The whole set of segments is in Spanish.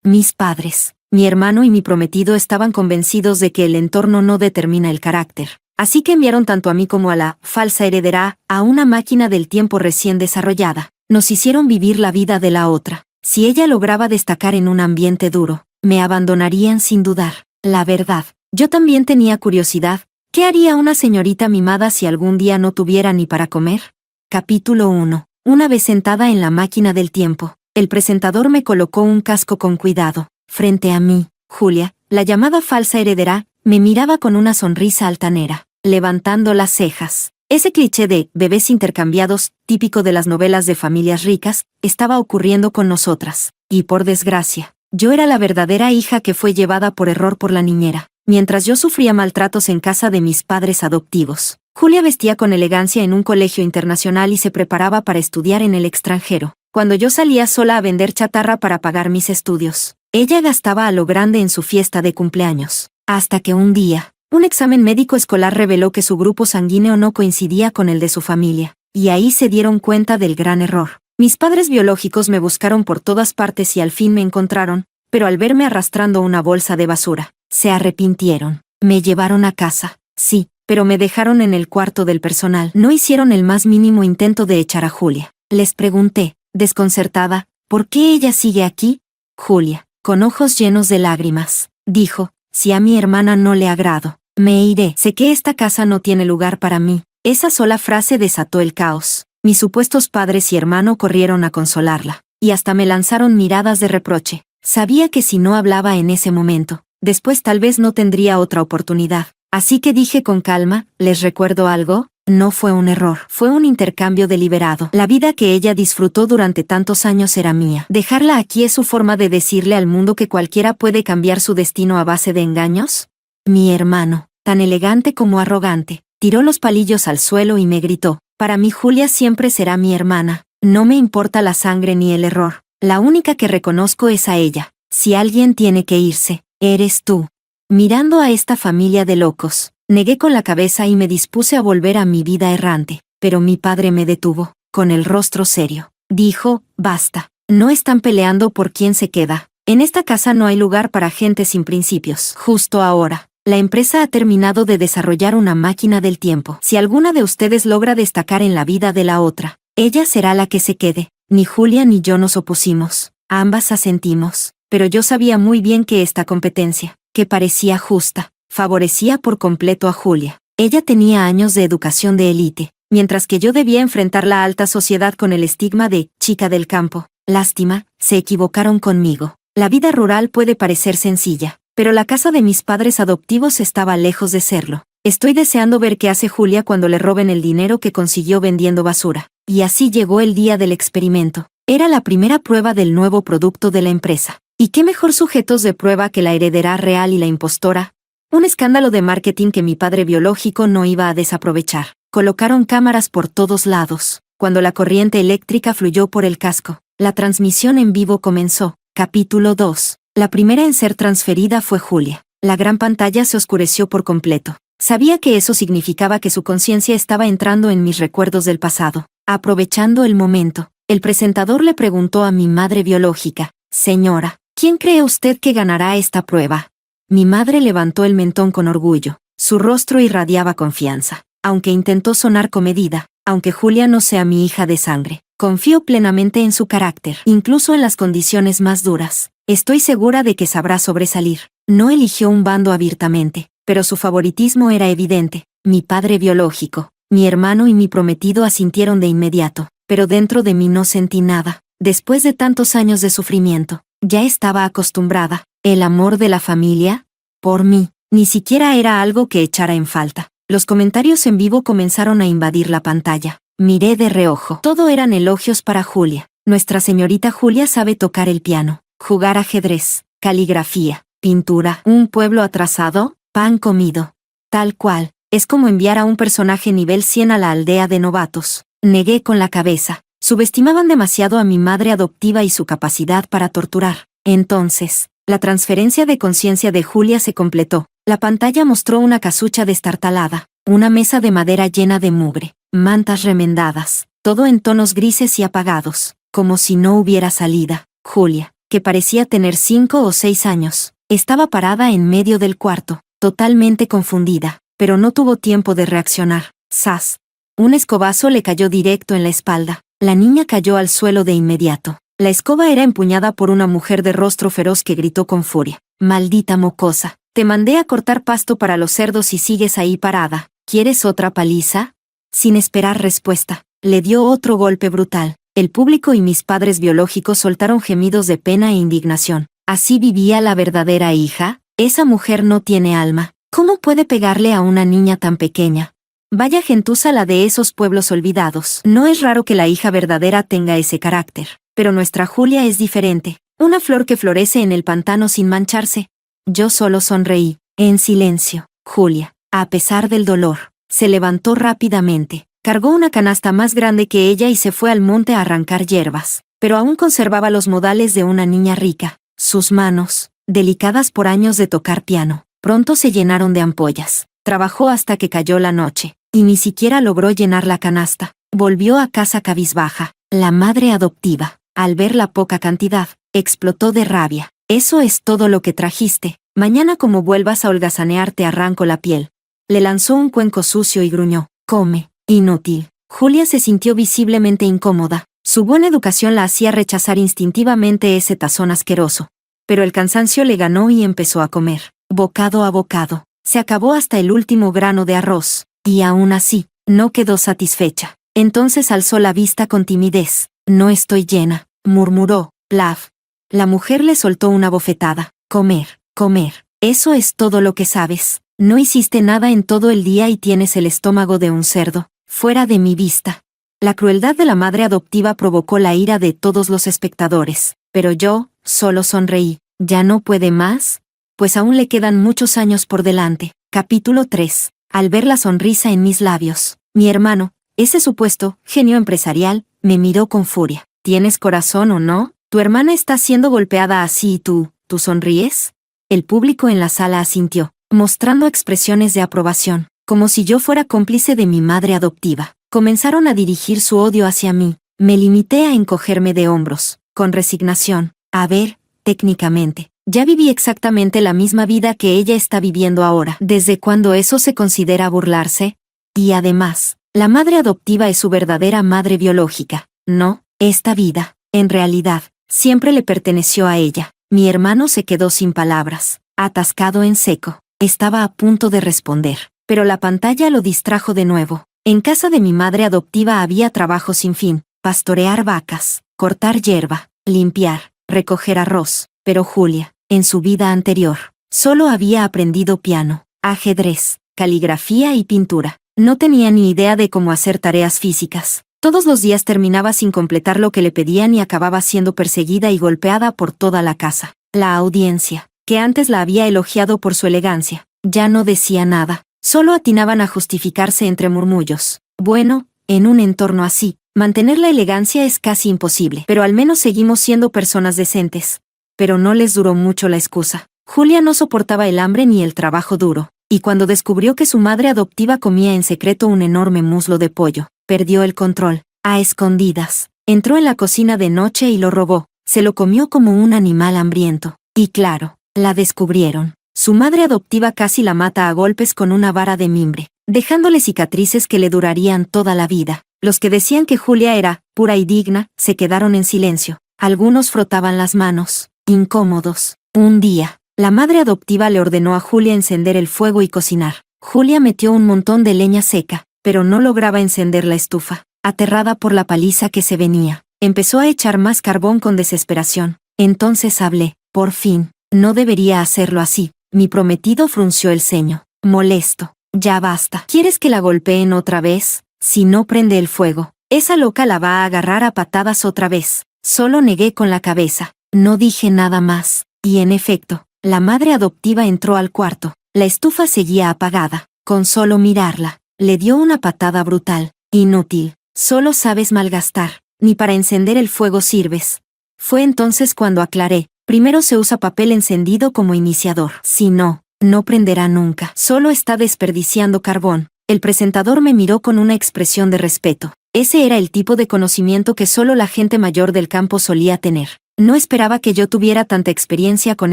Mis padres, mi hermano y mi prometido estaban convencidos de que el entorno no determina el carácter. Así que enviaron tanto a mí como a la falsa heredera a una máquina del tiempo recién desarrollada. Nos hicieron vivir la vida de la otra. Si ella lograba destacar en un ambiente duro, me abandonarían sin dudar. La verdad, yo también tenía curiosidad. ¿Qué haría una señorita mimada si algún día no tuviera ni para comer? Capítulo 1. Una vez sentada en la máquina del tiempo, el presentador me colocó un casco con cuidado. Frente a mí, Julia, la llamada falsa heredera, me miraba con una sonrisa altanera, levantando las cejas. Ese cliché de bebés intercambiados, típico de las novelas de familias ricas, estaba ocurriendo con nosotras. Y por desgracia, yo era la verdadera hija que fue llevada por error por la niñera. Mientras yo sufría maltratos en casa de mis padres adoptivos, Julia vestía con elegancia en un colegio internacional y se preparaba para estudiar en el extranjero. Cuando yo salía sola a vender chatarra para pagar mis estudios, ella gastaba a lo grande en su fiesta de cumpleaños. Hasta que un día, un examen médico escolar reveló que su grupo sanguíneo no coincidía con el de su familia, y ahí se dieron cuenta del gran error. Mis padres biológicos me buscaron por todas partes y al fin me encontraron, pero al verme arrastrando una bolsa de basura, se arrepintieron. Me llevaron a casa, sí, pero me dejaron en el cuarto del personal. No hicieron el más mínimo intento de echar a Julia. Les pregunté, desconcertada, ¿por qué ella sigue aquí? Julia, con ojos llenos de lágrimas, dijo, si a mi hermana no le agrado, me iré. Sé que esta casa no tiene lugar para mí. Esa sola frase desató el caos. Mis supuestos padres y hermano corrieron a consolarla, y hasta me lanzaron miradas de reproche. Sabía que si no hablaba en ese momento, después tal vez no tendría otra oportunidad. Así que dije con calma, ¿les recuerdo algo? No fue un error, fue un intercambio deliberado. La vida que ella disfrutó durante tantos años era mía. Dejarla aquí es su forma de decirle al mundo que cualquiera puede cambiar su destino a base de engaños. Mi hermano, tan elegante como arrogante, tiró los palillos al suelo y me gritó, para mí Julia siempre será mi hermana. No me importa la sangre ni el error. La única que reconozco es a ella. Si alguien tiene que irse, eres tú. Mirando a esta familia de locos, negué con la cabeza y me dispuse a volver a mi vida errante, pero mi padre me detuvo, con el rostro serio. Dijo, basta, no están peleando por quién se queda. En esta casa no hay lugar para gente sin principios. Justo ahora, la empresa ha terminado de desarrollar una máquina del tiempo. Si alguna de ustedes logra destacar en la vida de la otra, ella será la que se quede. Ni Julia ni yo nos opusimos. Ambas asentimos, pero yo sabía muy bien que esta competencia, que parecía justa, favorecía por completo a Julia. Ella tenía años de educación de élite, mientras que yo debía enfrentar la alta sociedad con el estigma de chica del campo. Lástima, se equivocaron conmigo. La vida rural puede parecer sencilla, pero la casa de mis padres adoptivos estaba lejos de serlo. Estoy deseando ver qué hace Julia cuando le roben el dinero que consiguió vendiendo basura. Y así llegó el día del experimento. Era la primera prueba del nuevo producto de la empresa. ¿Y qué mejor sujetos de prueba que la heredera real y la impostora? Un escándalo de marketing que mi padre biológico no iba a desaprovechar. Colocaron cámaras por todos lados. Cuando la corriente eléctrica fluyó por el casco, la transmisión en vivo comenzó. Capítulo 2. La primera en ser transferida fue Julia. La gran pantalla se oscureció por completo. Sabía que eso significaba que su conciencia estaba entrando en mis recuerdos del pasado. Aprovechando el momento, el presentador le preguntó a mi madre biológica, señora, ¿quién cree usted que ganará esta prueba? Mi madre levantó el mentón con orgullo. Su rostro irradiaba confianza. Aunque intentó sonar comedida, aunque Julia no sea mi hija de sangre, confío plenamente en su carácter, incluso en las condiciones más duras. Estoy segura de que sabrá sobresalir. No eligió un bando abiertamente, pero su favoritismo era evidente. Mi padre biológico, mi hermano y mi prometido asintieron de inmediato, pero dentro de mí no sentí nada. Después de tantos años de sufrimiento, ya estaba acostumbrada. ¿El amor de la familia? Por mí, ni siquiera era algo que echara en falta. Los comentarios en vivo comenzaron a invadir la pantalla. Miré de reojo. Todo eran elogios para Julia. Nuestra señorita Julia sabe tocar el piano, jugar ajedrez, caligrafía, pintura. ¿Un pueblo atrasado? Pan comido. Tal cual. Es como enviar a un personaje nivel 100 a la aldea de novatos. Negué con la cabeza. Subestimaban demasiado a mi madre adoptiva y su capacidad para torturar. Entonces, la transferencia de conciencia de Julia se completó. La pantalla mostró una casucha destartalada, una mesa de madera llena de mugre, mantas remendadas, todo en tonos grises y apagados, como si no hubiera salida. Julia, que parecía tener 5 o 6 años. Estaba parada en medio del cuarto, totalmente confundida, pero no tuvo tiempo de reaccionar. ¡Zas! Un escobazo le cayó directo en la espalda. La niña cayó al suelo de inmediato. La escoba era empuñada por una mujer de rostro feroz que gritó con furia. «Maldita mocosa. Te mandé a cortar pasto para los cerdos y sigues ahí parada. ¿Quieres otra paliza?» Sin esperar respuesta, le dio otro golpe brutal. El público y mis padres biológicos soltaron gemidos de pena e indignación. ¿Así vivía la verdadera hija? Esa mujer no tiene alma. ¿Cómo puede pegarle a una niña tan pequeña? Vaya gentuza la de esos pueblos olvidados. No es raro que la hija verdadera tenga ese carácter. Pero nuestra Julia es diferente. Una flor que florece en el pantano sin mancharse. Yo solo sonreí, en silencio. Julia, a pesar del dolor, se levantó rápidamente. Cargó una canasta más grande que ella y se fue al monte a arrancar hierbas. Pero aún conservaba los modales de una niña rica. Sus manos, delicadas por años de tocar piano, pronto se llenaron de ampollas. Trabajó hasta que cayó la noche, y ni siquiera logró llenar la canasta. Volvió a casa cabizbaja. La madre adoptiva, al ver la poca cantidad, explotó de rabia. «Eso es todo lo que trajiste. Mañana como vuelvas a holgazanear te arranco la piel». Le lanzó un cuenco sucio y gruñó. «Come, inútil». Julia se sintió visiblemente incómoda. Su buena educación la hacía rechazar instintivamente ese tazón asqueroso. Pero el cansancio le ganó y empezó a comer, bocado a bocado. Se acabó hasta el último grano de arroz, y aún así, no quedó satisfecha. Entonces alzó la vista con timidez. «No estoy llena», murmuró. «Plaf». La mujer le soltó una bofetada. «Comer, comer. Eso es todo lo que sabes. No hiciste nada en todo el día y tienes el estómago de un cerdo. Fuera de mi vista». La crueldad de la madre adoptiva provocó la ira de todos los espectadores. Pero yo, solo sonreí. ¿Ya no puede más? Pues aún le quedan muchos años por delante. Capítulo 3. Al ver la sonrisa en mis labios, mi hermano, ese supuesto genio empresarial, me miró con furia. ¿Tienes corazón o no? Tu hermana está siendo golpeada así y ¿tú sonríes? El público en la sala asintió, mostrando expresiones de aprobación, como si yo fuera cómplice de mi madre adoptiva. Comenzaron a dirigir su odio hacia mí. Me limité a encogerme de hombros, con resignación. A ver, técnicamente, ya viví exactamente la misma vida que ella está viviendo ahora. ¿Desde cuándo eso se considera burlarse? Y además, la madre adoptiva es su verdadera madre biológica. No, esta vida, en realidad, siempre le perteneció a ella. Mi hermano se quedó sin palabras, atascado en seco. Estaba a punto de responder, pero la pantalla lo distrajo de nuevo. En casa de mi madre adoptiva había trabajo sin fin: pastorear vacas, cortar hierba, limpiar, recoger arroz. Pero Julia, en su vida anterior, solo había aprendido piano, ajedrez, caligrafía y pintura. No tenía ni idea de cómo hacer tareas físicas. Todos los días terminaba sin completar lo que le pedían y acababa siendo perseguida y golpeada por toda la casa. La audiencia, que antes la había elogiado por su elegancia, ya no decía nada. Solo atinaban a justificarse entre murmullos. Bueno, en un entorno así, mantener la elegancia es casi imposible, pero al menos seguimos siendo personas decentes. Pero no les duró mucho la excusa. Julia no soportaba el hambre ni el trabajo duro, y cuando descubrió que su madre adoptiva comía en secreto un enorme muslo de pollo, perdió el control. A escondidas, entró en la cocina de noche y lo robó. Se lo comió como un animal hambriento. Y claro, la descubrieron. Su madre adoptiva casi la mata a golpes con una vara de mimbre, dejándole cicatrices que le durarían toda la vida. Los que decían que Julia era pura y digna, se quedaron en silencio. Algunos frotaban las manos, incómodos. Un día, la madre adoptiva le ordenó a Julia encender el fuego y cocinar. Julia metió un montón de leña seca, pero no lograba encender la estufa. Aterrada por la paliza que se venía, empezó a echar más carbón con desesperación. Entonces hablé. Por fin. No debería hacerlo así. Mi prometido frunció el ceño, molesto. Ya basta. ¿Quieres que la golpeen otra vez? Si no prende el fuego, esa loca la va a agarrar a patadas otra vez. Solo negué con la cabeza. No dije nada más. Y en efecto, la madre adoptiva entró al cuarto. La estufa seguía apagada. Con solo mirarla, le dio una patada brutal. Inútil. Solo sabes malgastar. Ni para encender el fuego sirves. Fue entonces cuando aclaré. Primero se usa papel encendido como iniciador. Si no, no prenderá nunca. Solo está desperdiciando carbón. El presentador me miró con una expresión de respeto. Ese era el tipo de conocimiento que solo la gente mayor del campo solía tener. No esperaba que yo tuviera tanta experiencia con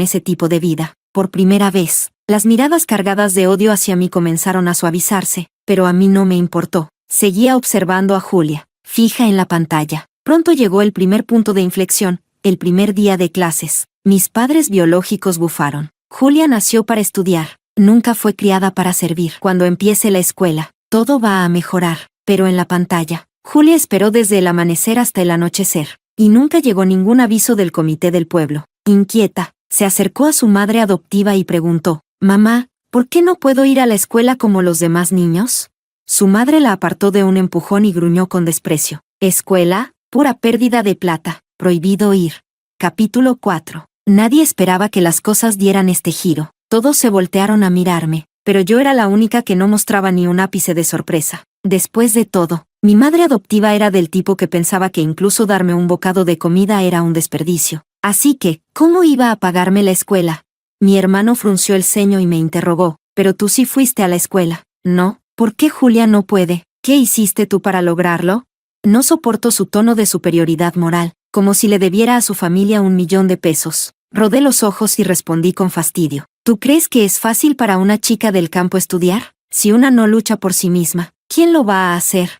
ese tipo de vida. Por primera vez, las miradas cargadas de odio hacia mí comenzaron a suavizarse, pero a mí no me importó. Seguía observando a Julia, fija en la pantalla. Pronto llegó el primer punto de inflexión, el primer día de clases. Mis padres biológicos bufaron. Julia nació para estudiar, nunca fue criada para servir. Cuando empiece la escuela, todo va a mejorar. Pero en la pantalla, Julia esperó desde el amanecer hasta el anochecer, y nunca llegó ningún aviso del comité del pueblo. Inquieta, se acercó a su madre adoptiva y preguntó, «Mamá, ¿por qué no puedo ir a la escuela como los demás niños?» Su madre la apartó de un empujón y gruñó con desprecio, «¿Escuela? Pura pérdida de plata, prohibido ir». Capítulo 4. Nadie esperaba que las cosas dieran este giro. Todos se voltearon a mirarme, pero yo era la única que no mostraba ni un ápice de sorpresa. Después de todo, mi madre adoptiva era del tipo que pensaba que incluso darme un bocado de comida era un desperdicio. Así que, ¿cómo iba a pagarme la escuela? Mi hermano frunció el ceño y me interrogó, «¿Pero tú sí fuiste a la escuela?» «No, ¿por qué Julia no puede? ¿Qué hiciste tú para lograrlo?» No soporto su tono de superioridad moral, como si le debiera a su familia 1.000.000 de pesos. Rodé los ojos y respondí con fastidio, «¿Tú crees que es fácil para una chica del campo estudiar? Si una no lucha por sí misma, ¿quién lo va a hacer?»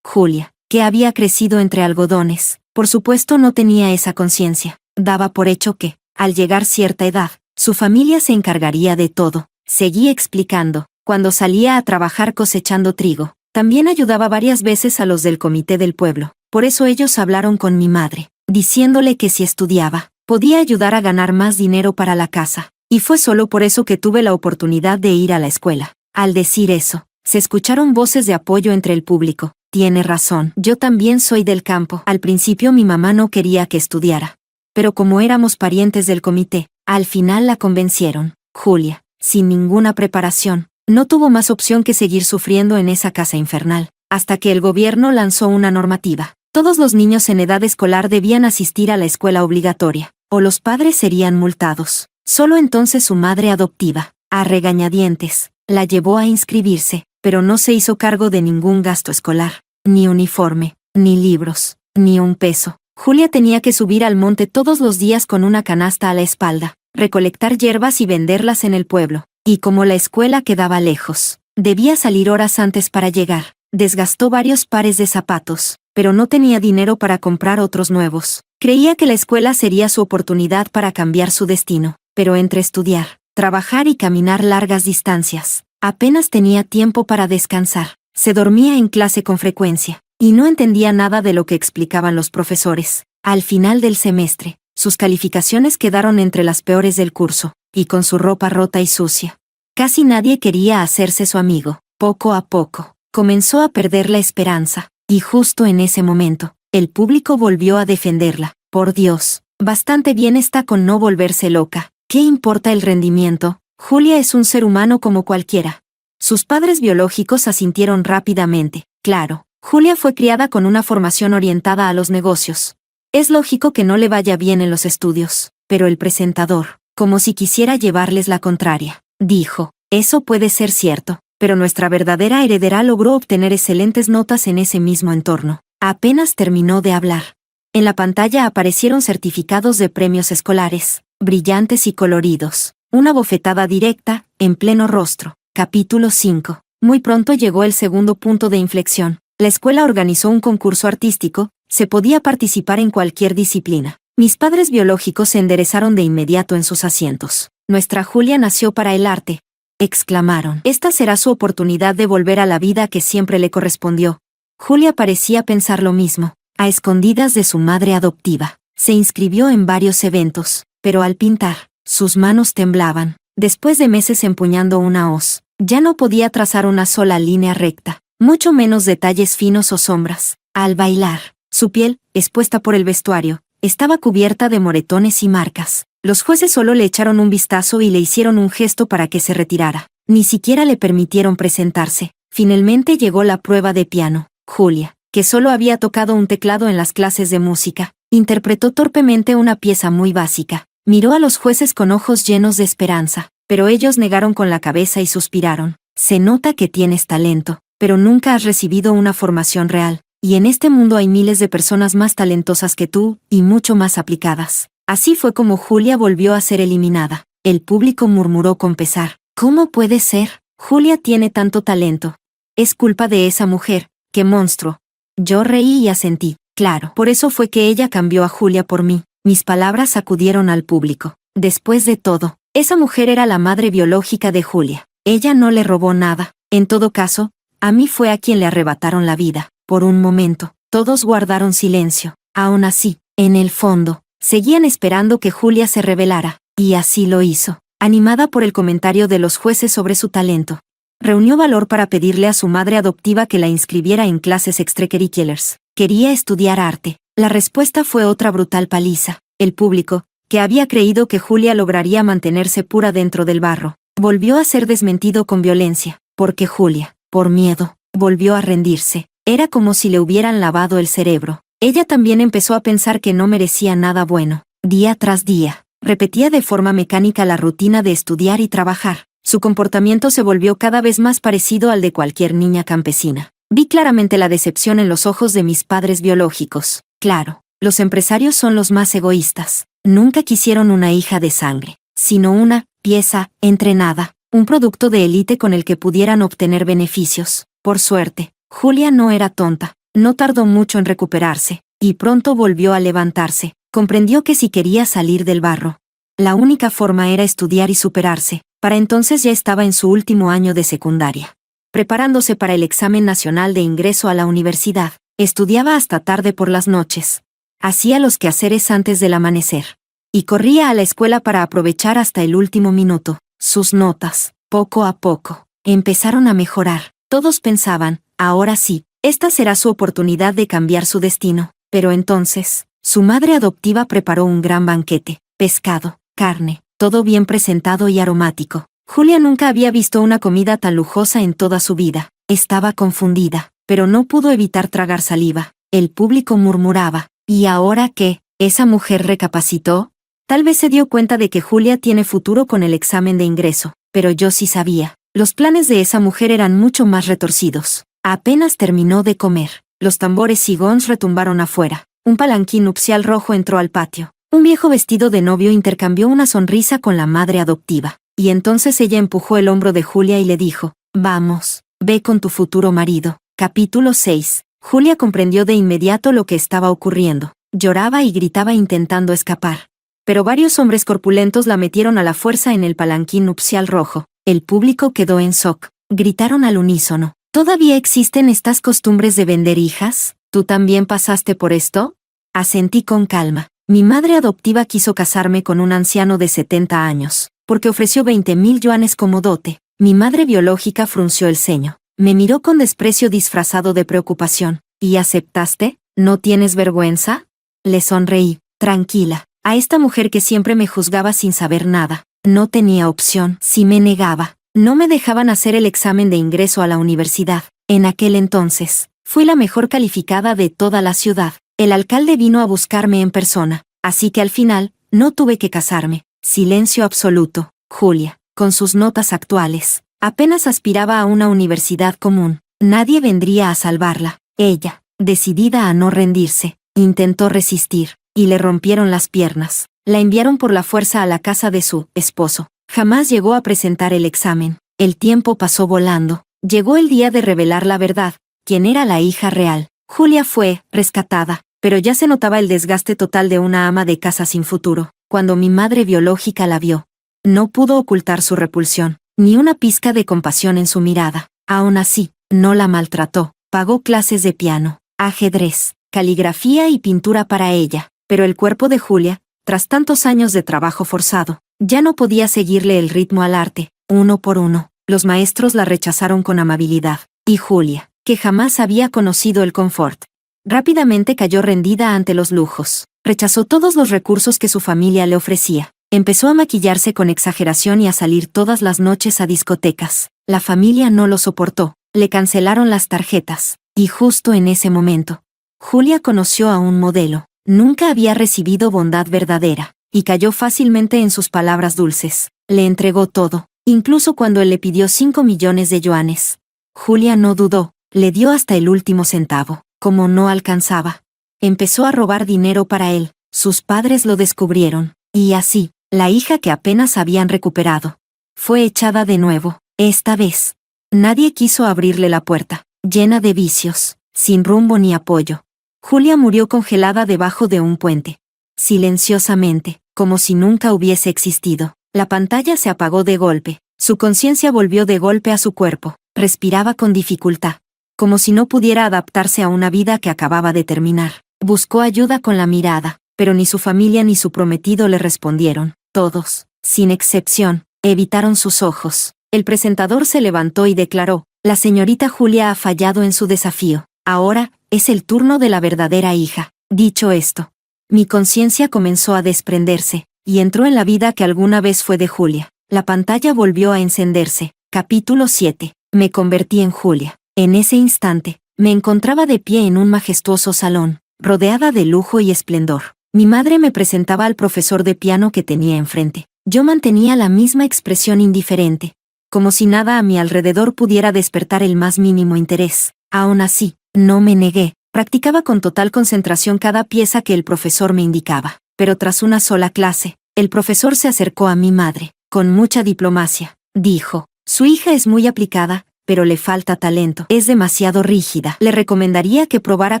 Julia, que había crecido entre algodones, por supuesto no tenía esa conciencia. Daba por hecho que, al llegar cierta edad, su familia se encargaría de todo. Seguí explicando, cuando salía a trabajar cosechando trigo, también ayudaba varias veces a los del comité del pueblo. Por eso ellos hablaron con mi madre, diciéndole que si estudiaba, podía ayudar a ganar más dinero para la casa. Y fue solo por eso que tuve la oportunidad de ir a la escuela. Al decir eso, se escucharon voces de apoyo entre el público. Tiene razón, yo también soy del campo. Al principio mi mamá no quería que estudiara. Pero como éramos parientes del comité, al final la convencieron. Julia, sin ninguna preparación, no tuvo más opción que seguir sufriendo en esa casa infernal, hasta que el gobierno lanzó una normativa. Todos los niños en edad escolar debían asistir a la escuela obligatoria, o los padres serían multados. Solo entonces su madre adoptiva, a regañadientes, la llevó a inscribirse, pero no se hizo cargo de ningún gasto escolar, ni uniforme, ni libros, ni un peso. Julia tenía que subir al monte todos los días con una canasta a la espalda, recolectar hierbas y venderlas en el pueblo. Y como la escuela quedaba lejos, debía salir horas antes para llegar. Desgastó varios pares de zapatos, pero no tenía dinero para comprar otros nuevos. Creía que la escuela sería su oportunidad para cambiar su destino, pero entre estudiar, trabajar y caminar largas distancias, apenas tenía tiempo para descansar. Se dormía en clase con frecuencia, y no entendía nada de lo que explicaban los profesores. Al final del semestre, sus calificaciones quedaron entre las peores del curso, y con su ropa rota y sucia. Casi nadie quería hacerse su amigo. Poco a poco, comenzó a perder la esperanza, y justo en ese momento, el público volvió a defenderla. Por Dios, bastante bien está con no volverse loca. ¿Qué importa el rendimiento? Julia es un ser humano como cualquiera. Sus padres biológicos asintieron rápidamente. Claro, Julia fue criada con una formación orientada a los negocios. Es lógico que no le vaya bien en los estudios, pero el presentador, como si quisiera llevarles la contraria, dijo, «Eso puede ser cierto, pero nuestra verdadera heredera logró obtener excelentes notas en ese mismo entorno». Apenas terminó de hablar. En la pantalla aparecieron certificados de premios escolares, brillantes y coloridos. Una bofetada directa, en pleno rostro. Capítulo 5. Muy pronto llegó el segundo punto de inflexión. La escuela organizó un concurso artístico, se podía participar en cualquier disciplina. Mis padres biológicos se enderezaron de inmediato en sus asientos. «Nuestra Julia nació para el arte», exclamaron. «Esta será su oportunidad de volver a la vida que siempre le correspondió». Julia parecía pensar lo mismo. A escondidas de su madre adoptiva, se inscribió en varios eventos, pero al pintar, sus manos temblaban. Después de meses empuñando una hoz, ya no podía trazar una sola línea recta, mucho menos detalles finos o sombras. Al bailar, su piel, expuesta por el vestuario, estaba cubierta de moretones y marcas. Los jueces solo le echaron un vistazo y le hicieron un gesto para que se retirara. Ni siquiera le permitieron presentarse. Finalmente llegó la prueba de piano. Julia, que solo había tocado un teclado en las clases de música, interpretó torpemente una pieza muy básica. Miró a los jueces con ojos llenos de esperanza, pero ellos negaron con la cabeza y suspiraron. «Se nota que tienes talento, pero nunca has recibido una formación real, y en este mundo hay miles de personas más talentosas que tú, y mucho más aplicadas». Así fue como Julia volvió a ser eliminada. El público murmuró con pesar. ¿Cómo puede ser? Julia tiene tanto talento. Es culpa de esa mujer. ¡Qué monstruo! Yo reí y asentí. Claro, por eso fue que ella cambió a Julia por mí. Mis palabras sacudieron al público. Después de todo, esa mujer era la madre biológica de Julia. Ella no le robó nada. En todo caso, a mí fue a quien le arrebataron la vida. Por un momento, todos guardaron silencio. Aún así, en el fondo, seguían esperando que Julia se revelara. Y así lo hizo, animada por el comentario de los jueces sobre su talento. Reunió valor para pedirle a su madre adoptiva que la inscribiera en clases extracurriculares. Quería estudiar arte. La respuesta fue otra brutal paliza. El público, que había creído que Julia lograría mantenerse pura dentro del barro, volvió a ser desmentido con violencia, porque Julia, por miedo, volvió a rendirse. Era como si le hubieran lavado el cerebro. Ella también empezó a pensar que no merecía nada bueno. Día tras día, repetía de forma mecánica la rutina de estudiar y trabajar. Su comportamiento se volvió cada vez más parecido al de cualquier niña campesina. Vi claramente la decepción en los ojos de mis padres biológicos. Claro, los empresarios son los más egoístas. Nunca quisieron una hija de sangre, sino una pieza entrenada, un producto de élite con el que pudieran obtener beneficios. Por suerte, Julia no era tonta. No tardó mucho en recuperarse, y pronto volvió a levantarse. Comprendió que si quería salir del barro, la única forma era estudiar y superarse. Para entonces ya estaba en su último año de secundaria, preparándose para el examen nacional de ingreso a la universidad. Estudiaba hasta tarde por las noches. Hacía los quehaceres antes del amanecer. Y corría a la escuela para aprovechar hasta el último minuto. Sus notas, poco a poco, empezaron a mejorar. Todos pensaban, ahora sí, esta será su oportunidad de cambiar su destino. Pero entonces, su madre adoptiva preparó un gran banquete. Pescado, carne, todo bien presentado y aromático. Julia nunca había visto una comida tan lujosa en toda su vida. Estaba confundida, pero no pudo evitar tragar saliva. El público murmuraba. ¿Y ahora qué? ¿Esa mujer recapacitó? Tal vez se dio cuenta de que Julia tiene futuro con el examen de ingreso, pero yo sí sabía. Los planes de esa mujer eran mucho más retorcidos. Apenas terminó de comer, los tambores y gongs retumbaron afuera. Un palanquín nupcial rojo entró al patio. Un viejo vestido de novio intercambió una sonrisa con la madre adoptiva. Y entonces ella empujó el hombro de Julia y le dijo, «Vamos, ve con tu futuro marido». Capítulo 6. Julia comprendió de inmediato lo que estaba ocurriendo. Lloraba y gritaba intentando escapar. Pero varios hombres corpulentos la metieron a la fuerza en el palanquín nupcial rojo. El público quedó en shock. Gritaron al unísono. ¿Todavía existen estas costumbres de vender hijas? ¿Tú también pasaste por esto? Asentí con calma. Mi madre adoptiva quiso casarme con un anciano de 70 años, porque ofreció 20,000 yuanes como dote. Mi madre biológica frunció el ceño. Me miró con desprecio disfrazado de preocupación. ¿Y aceptaste? ¿No tienes vergüenza? Le sonreí. Tranquila. A esta mujer que siempre me juzgaba sin saber nada. No tenía opción. Si me negaba, no me dejaban hacer el examen de ingreso a la universidad. En aquel entonces, fui la mejor calificada de toda la ciudad. El alcalde vino a buscarme en persona, así que al final, no tuve que casarme. Silencio absoluto. Julia, con sus notas actuales, apenas aspiraba a una universidad común. Nadie vendría a salvarla. Ella, decidida a no rendirse, intentó resistir, y le rompieron las piernas. La enviaron por la fuerza a la casa de su esposo. Jamás llegó a presentar el examen. El tiempo pasó volando. Llegó el día de revelar la verdad, quién era la hija real. Julia fue rescatada, pero ya se notaba el desgaste total de una ama de casa sin futuro. Cuando mi madre biológica la vio, no pudo ocultar su repulsión, ni una pizca de compasión en su mirada. Aún así, no la maltrató. Pagó clases de piano, ajedrez, caligrafía y pintura para ella. Pero el cuerpo de Julia, tras tantos años de trabajo forzado, ya no podía seguirle el ritmo al arte. Uno por uno, los maestros la rechazaron con amabilidad. Y Julia, que jamás había conocido el confort, rápidamente cayó rendida ante los lujos. Rechazó todos los recursos que su familia le ofrecía. Empezó a maquillarse con exageración y a salir todas las noches a discotecas. La familia no lo soportó. Le cancelaron las tarjetas. Y justo en ese momento, Julia conoció a un modelo. Nunca había recibido bondad verdadera, y cayó fácilmente en sus palabras dulces. Le entregó todo, incluso cuando él le pidió 5 millones de yuanes. Julia no dudó, le dio hasta el último centavo. Como no alcanzaba, empezó a robar dinero para él. sus padres lo descubrieron, y así, la hija que apenas habían recuperado fue echada de nuevo. Esta vez, nadie quiso abrirle la puerta, llena de vicios, sin rumbo ni apoyo. Julia murió congelada debajo de un puente. Silenciosamente, como si nunca hubiese existido. La pantalla se apagó de golpe. Su conciencia volvió de golpe a su cuerpo. Respiraba con dificultad, como si no pudiera adaptarse a una vida que acababa de terminar. Buscó ayuda con la mirada, pero ni su familia ni su prometido le respondieron. Todos, sin excepción, evitaron sus ojos. El presentador se levantó y declaró: la señorita Julia ha fallado en su desafío. Ahora, es el turno de la verdadera hija. Dicho esto, mi conciencia comenzó a desprenderse, y entró en la vida que alguna vez fue de Julia. La pantalla volvió a encenderse. Capítulo 7. Me convertí en Julia. En ese instante, me encontraba de pie en un majestuoso salón, rodeada de lujo y esplendor. Mi madre me presentaba al profesor de piano que tenía enfrente. Yo mantenía la misma expresión indiferente, como si nada a mi alrededor pudiera despertar el más mínimo interés. Aún así, no me negué. Practicaba con total concentración cada pieza que el profesor me indicaba. Pero tras una sola clase, el profesor se acercó a mi madre. Con mucha diplomacia, dijo: su hija es muy aplicada, pero le falta talento. Es demasiado rígida. Le recomendaría que probara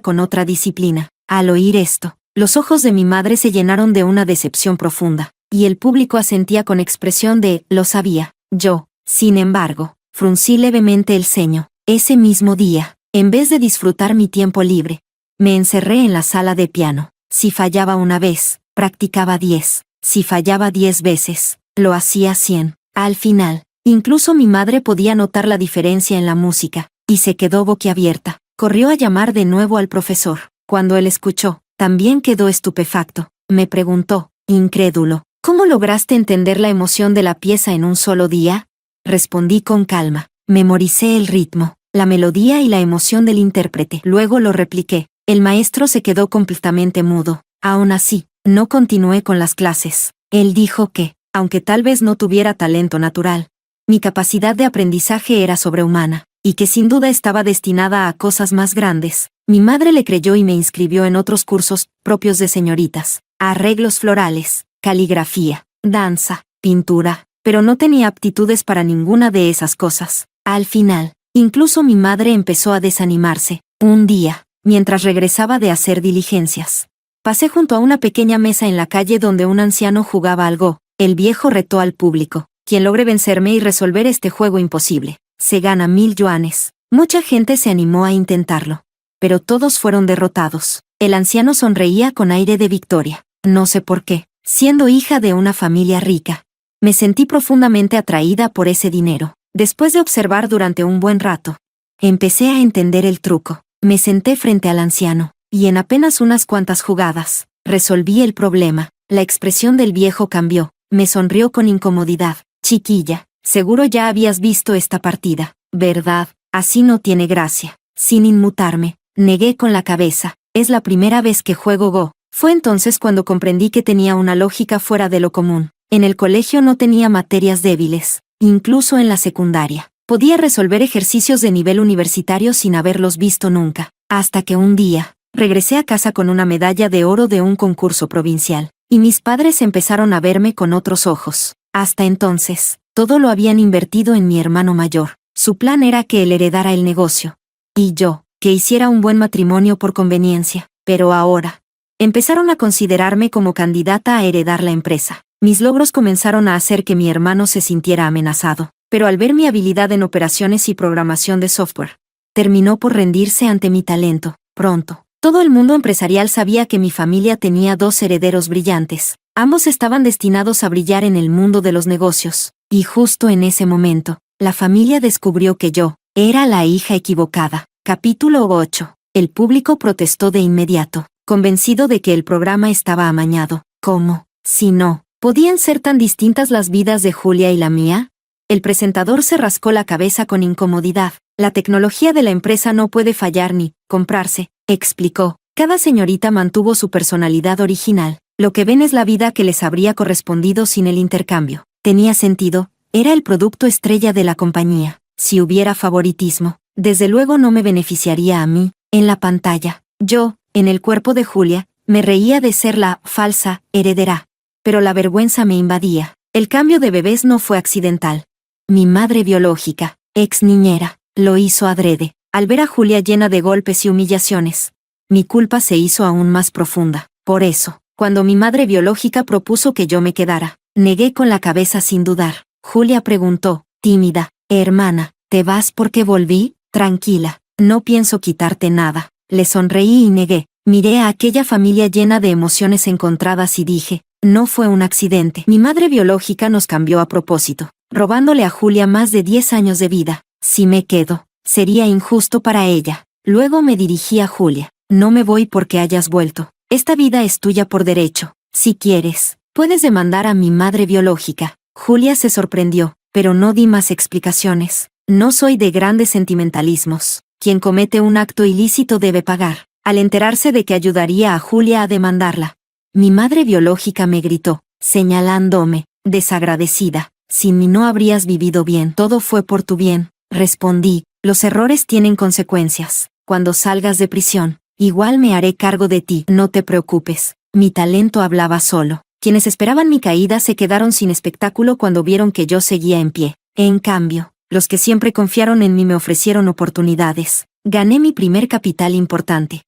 con otra disciplina. Al oír esto, los ojos de mi madre se llenaron de una decepción profunda, y el público asentía con expresión de «lo sabía». Yo, sin embargo, fruncí levemente el ceño. Ese mismo día, en vez de disfrutar mi tiempo libre, me encerré en la sala de piano. Si fallaba una vez, practicaba 10. Si fallaba 10 veces, lo hacía 100. Al final, incluso mi madre podía notar la diferencia en la música, y se quedó boquiabierta. Corrió a llamar de nuevo al profesor. Cuando él escuchó, también quedó estupefacto. Me preguntó, incrédulo: ¿cómo lograste entender la emoción de la pieza en un solo día? Respondí con calma: memoricé el ritmo, la melodía y la emoción del intérprete. Luego lo repliqué. El maestro se quedó completamente mudo. Aún así, no continué con las clases. Él dijo que, aunque tal vez no tuviera talento natural, mi capacidad de aprendizaje era sobrehumana, y que sin duda estaba destinada a cosas más grandes. Mi madre le creyó y me inscribió en otros cursos propios de señoritas: arreglos florales, caligrafía, danza, pintura, pero no tenía aptitudes para ninguna de esas cosas. Al final, incluso mi madre empezó a desanimarse. Un día, mientras regresaba de hacer diligencias, pasé junto a una pequeña mesa en la calle donde un anciano jugaba al go. El viejo retó al público: quien logre vencerme y resolver este juego imposible, se gana 1000 yuanes. Mucha gente se animó a intentarlo, pero todos fueron derrotados. El anciano sonreía con aire de victoria. No sé por qué, siendo hija de una familia rica, me sentí profundamente atraída por ese dinero. Después de observar durante un buen rato, empecé a entender el truco. Me senté frente al anciano, y en apenas unas cuantas jugadas, resolví el problema. La expresión del viejo cambió. Me sonrió con incomodidad. Chiquilla, seguro ya habías visto esta partida, ¿verdad? Así no tiene gracia. Sin inmutarme, negué con la cabeza. Es la primera vez que juego go. Fue entonces cuando comprendí que tenía una lógica fuera de lo común. En el colegio no tenía materias débiles. Incluso en la secundaria, podía resolver ejercicios de nivel universitario sin haberlos visto nunca. Hasta que un día, regresé a casa con una medalla de oro de un concurso provincial, y mis padres empezaron a verme con otros ojos. Hasta entonces, todo lo habían invertido en mi hermano mayor. Su plan era que él heredara el negocio, y yo, que hiciera un buen matrimonio por conveniencia. Pero ahora, empezaron a considerarme como candidata a heredar la empresa. Mis logros comenzaron a hacer que mi hermano se sintiera amenazado, pero al ver mi habilidad en operaciones y programación de software, terminó por rendirse ante mi talento. Pronto, todo el mundo empresarial sabía que mi familia tenía 2 herederos brillantes. Ambos estaban destinados a brillar en el mundo de los negocios, y justo en ese momento, la familia descubrió que yo era la hija equivocada. Capítulo 8. El público protestó de inmediato, convencido de que el programa estaba amañado. ¿Cómo? Si no, ¿podían ser tan distintas las vidas de Julia y la mía? El presentador se rascó la cabeza con incomodidad. La tecnología de la empresa no puede fallar ni comprarse, explicó. Cada señorita mantuvo su personalidad original. Lo que ven es la vida que les habría correspondido sin el intercambio. Tenía sentido, era el producto estrella de la compañía. Si hubiera favoritismo, desde luego no me beneficiaría a mí. En la pantalla, yo, en el cuerpo de Julia, Me reía de ser la falsa heredera. Pero la vergüenza me invadía. El cambio de bebés no fue accidental. Mi madre biológica, ex niñera, lo hizo adrede, al ver a Julia llena de golpes y humillaciones. Mi culpa se hizo aún más profunda. Por eso, cuando mi madre biológica propuso que yo me quedara, negué con la cabeza sin dudar. Julia preguntó, tímida, hermana, ¿te vas porque volví? Tranquila, no pienso quitarte nada. Le sonreí y negué. Miré a aquella familia llena de emociones encontradas y dije, no fue un accidente. Mi madre biológica nos cambió a propósito, robándole a Julia más de 10 años de vida. Si me quedo, sería injusto para ella. Luego me dirigí a Julia. No me voy porque hayas vuelto. Esta vida es tuya por derecho. Si quieres, puedes demandar a mi madre biológica. Julia se sorprendió, pero no di más explicaciones. No soy de grandes sentimentalismos. Quien comete un acto ilícito debe pagar. Al enterarse de que ayudaría a Julia a demandarla, mi madre biológica me gritó, señalándome, desagradecida, sin mí no habrías vivido bien. Todo fue por tu bien, respondí, los errores tienen consecuencias. Cuando salgas de prisión, igual me haré cargo de ti. No te preocupes, mi talento hablaba solo. Quienes esperaban mi caída se quedaron sin espectáculo cuando vieron que yo seguía en pie. En cambio, los que siempre confiaron en mí me ofrecieron oportunidades. Gané mi primer capital importante.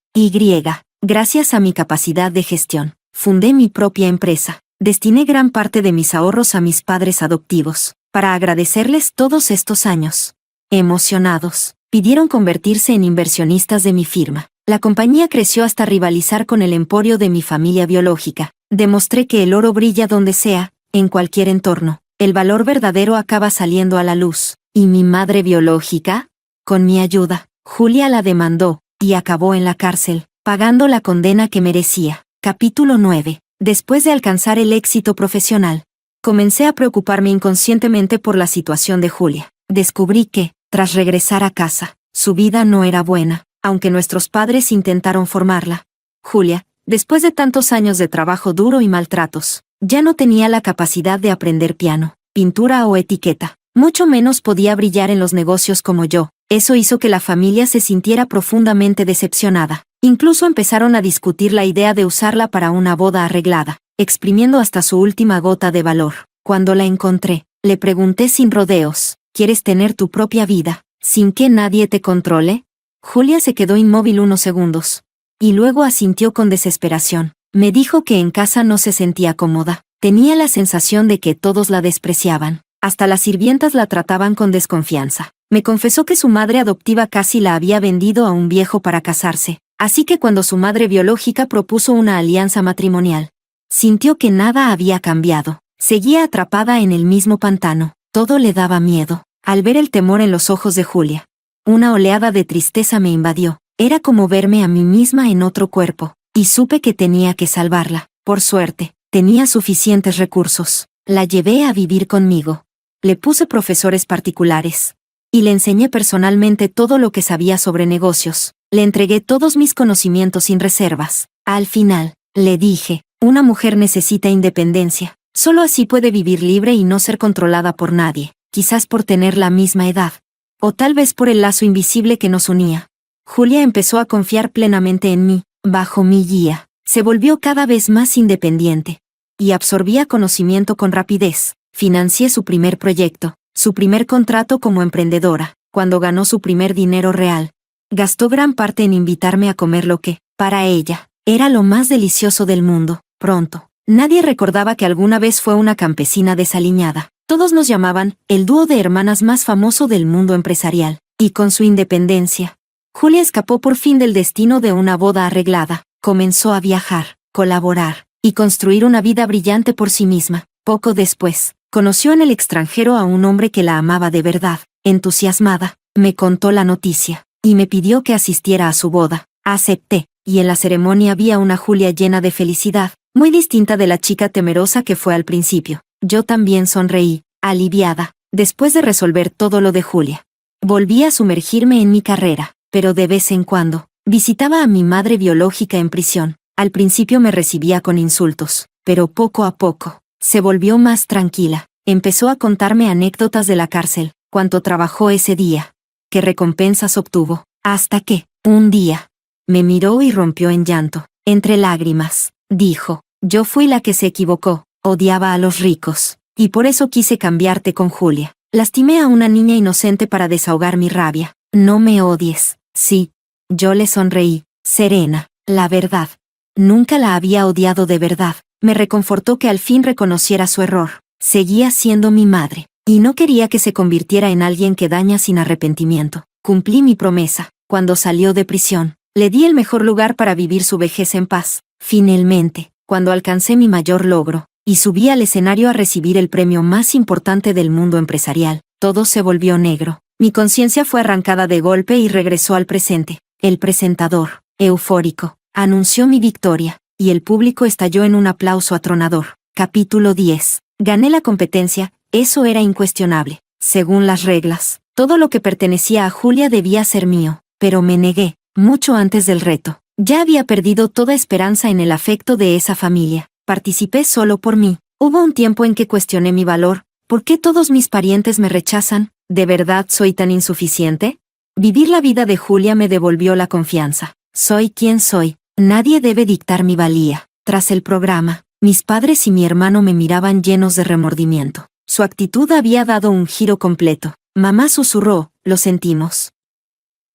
Gracias a mi capacidad de gestión, fundé mi propia empresa. Destiné gran parte de mis ahorros a mis padres adoptivos, para agradecerles todos estos años. Emocionados, pidieron convertirse en inversionistas de mi firma. La compañía creció hasta rivalizar con el emporio de mi familia biológica. Demostré que el oro brilla donde sea, en cualquier entorno. El valor verdadero acaba saliendo a la luz. ¿Y mi madre biológica? Con mi ayuda, Julia la demandó, y acabó en la cárcel, pagando la condena que merecía. Capítulo 9. Después de alcanzar el éxito profesional, comencé a preocuparme inconscientemente por la situación de Julia. Descubrí que, tras regresar a casa, su vida no era buena, aunque nuestros padres intentaron formarla. Julia, después de tantos años de trabajo duro y maltratos, ya no tenía la capacidad de aprender piano, pintura o etiqueta. Mucho menos podía brillar en los negocios como yo. Eso hizo que la familia se sintiera profundamente decepcionada. Incluso empezaron a discutir la idea de usarla para una boda arreglada, exprimiendo hasta su última gota de valor. Cuando la encontré, le pregunté sin rodeos, ¿quieres tener tu propia vida, sin que nadie te controle? Julia se quedó inmóvil unos segundos. Y luego asintió con desesperación. Me dijo que en casa no se sentía cómoda. Tenía la sensación de que todos la despreciaban. Hasta las sirvientas la trataban con desconfianza. Me confesó que su madre adoptiva casi la había vendido a un viejo para casarse. Así que cuando su madre biológica propuso una alianza matrimonial, sintió que nada había cambiado. Seguía atrapada en el mismo pantano. Todo le daba miedo. Al ver el temor en los ojos de Julia, una oleada de tristeza me invadió. Era como verme a mí misma en otro cuerpo, y supe que tenía que salvarla. Por suerte, tenía suficientes recursos. La llevé a vivir conmigo. Le puse profesores particulares. Y le enseñé personalmente todo lo que sabía sobre negocios. Le entregué todos mis conocimientos sin reservas. Al final, le dije, una mujer necesita independencia. Solo así puede vivir libre y no ser controlada por nadie. Quizás por tener la misma edad. O tal vez por el lazo invisible que nos unía. Julia empezó a confiar plenamente en mí, bajo mi guía. Se volvió cada vez más independiente. Y absorbía conocimiento con rapidez. Financié su primer proyecto, su primer contrato como emprendedora. Cuando ganó su primer dinero real, gastó gran parte en invitarme a comer lo que, para ella, era lo más delicioso del mundo. Pronto, nadie recordaba que alguna vez fue una campesina desaliñada. Todos nos llamaban el dúo de hermanas más famoso del mundo empresarial. Y con su independencia, Julia escapó por fin del destino de una boda arreglada. Comenzó a viajar, colaborar y construir una vida brillante por sí misma. Poco después, conoció en el extranjero a un hombre que la amaba de verdad. Entusiasmada, me contó la noticia y me pidió que asistiera a su boda. Acepté, y en la ceremonia vi a una Julia llena de felicidad, muy distinta de la chica temerosa que fue al principio. Yo también sonreí, aliviada, después de resolver todo lo de Julia. Volví a sumergirme en mi carrera, pero de vez en cuando, visitaba a mi madre biológica en prisión. Al principio me recibía con insultos, pero poco a poco, se volvió más tranquila. Empezó a contarme anécdotas de la cárcel, cuánto trabajó ese día, qué recompensas obtuvo, hasta que, un día, me miró y rompió en llanto. Entre lágrimas, dijo, yo fui la que se equivocó, odiaba a los ricos, y por eso quise cambiarte con Julia. Lastimé a una niña inocente para desahogar mi rabia. No me odies. Sí. Yo le sonreí, serena, la verdad. Nunca la había odiado de verdad. Me reconfortó que al fin reconociera su error. Seguía siendo mi madre, y no quería que se convirtiera en alguien que daña sin arrepentimiento. Cumplí mi promesa. Cuando salió de prisión, le di el mejor lugar para vivir su vejez en paz. Finalmente, cuando alcancé mi mayor logro, y subí al escenario a recibir el premio más importante del mundo empresarial, todo se volvió negro. Mi conciencia fue arrancada de golpe y regresó al presente. El presentador, eufórico, anunció mi victoria, y el público estalló en un aplauso atronador. Capítulo 10. Gané la competencia, eso era incuestionable. Según las reglas, todo lo que pertenecía a Julia debía ser mío, pero me negué, mucho antes del reto. Ya había perdido toda esperanza en el afecto de esa familia. Participé solo por mí. Hubo un tiempo en que cuestioné mi valor. ¿Por qué todos mis parientes me rechazan? ¿De verdad soy tan insuficiente? Vivir la vida de Julia me devolvió la confianza. Soy quien soy. Nadie debe dictar mi valía. Tras el programa, mis padres y mi hermano me miraban llenos de remordimiento. Su actitud había dado un giro completo. Mamá susurró, lo sentimos.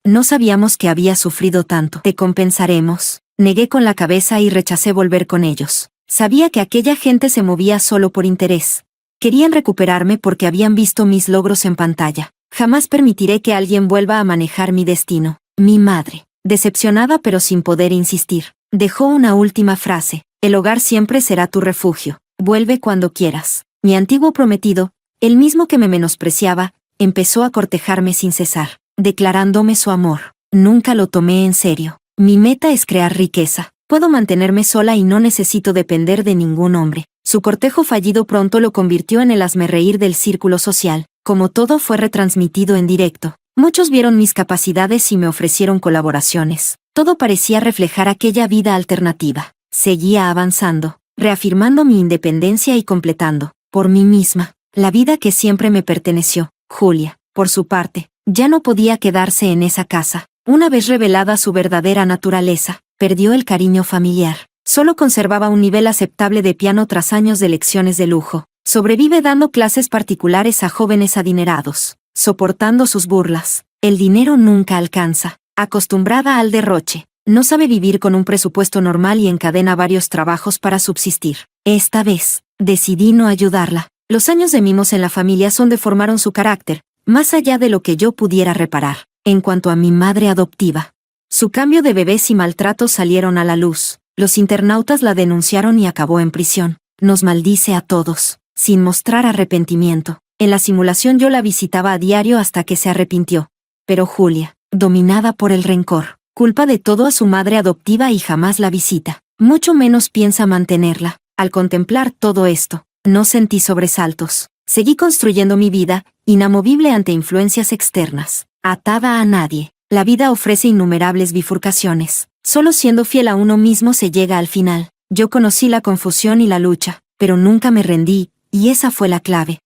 No sabíamos que había sufrido tanto. Te compensaremos. Negué con la cabeza y rechacé volver con ellos. Sabía que aquella gente se movía solo por interés. Querían recuperarme porque habían visto mis logros en pantalla. Jamás permitiré que alguien vuelva a manejar mi destino. Mi madre, decepcionada pero sin poder insistir, dejó una última frase. El hogar siempre será tu refugio. Vuelve cuando quieras. Mi antiguo prometido, el mismo que me menospreciaba, empezó a cortejarme sin cesar, declarándome su amor. Nunca lo tomé en serio. Mi meta es crear riqueza. Puedo mantenerme sola y no necesito depender de ningún hombre. Su cortejo fallido pronto lo convirtió en el hazmerreír del círculo social. Como todo fue retransmitido en directo, muchos vieron mis capacidades y me ofrecieron colaboraciones. Todo parecía reflejar aquella vida alternativa. Seguía avanzando, reafirmando mi independencia y completando, por mí misma, la vida que siempre me perteneció. Julia, por su parte, ya no podía quedarse en esa casa. Una vez revelada su verdadera naturaleza, perdió el cariño familiar. Solo conservaba un nivel aceptable de piano tras años de lecciones de lujo. Sobrevive dando clases particulares a jóvenes adinerados, soportando sus burlas. El dinero nunca alcanza. Acostumbrada al derroche, no sabe vivir con un presupuesto normal y encadena varios trabajos para subsistir. Esta vez, decidí no ayudarla. Los años de mimos en la familia deformaron su carácter, más allá de lo que yo pudiera reparar. En cuanto a mi madre adoptiva, su cambio de bebés y maltratos salieron a la luz. Los internautas la denunciaron y acabó en prisión. Nos maldice a todos, sin mostrar arrepentimiento. En la simulación yo la visitaba a diario hasta que se arrepintió. Pero Julia, dominada por el rencor, culpa de todo a su madre adoptiva y jamás la visita. Mucho menos piensa mantenerla. Al contemplar todo esto, no sentí sobresaltos. Seguí construyendo mi vida, inamovible ante influencias externas. Atada a nadie, la vida ofrece innumerables bifurcaciones. Solo siendo fiel a uno mismo se llega al final. Yo conocí la confusión y la lucha, pero nunca me rendí, y esa fue la clave.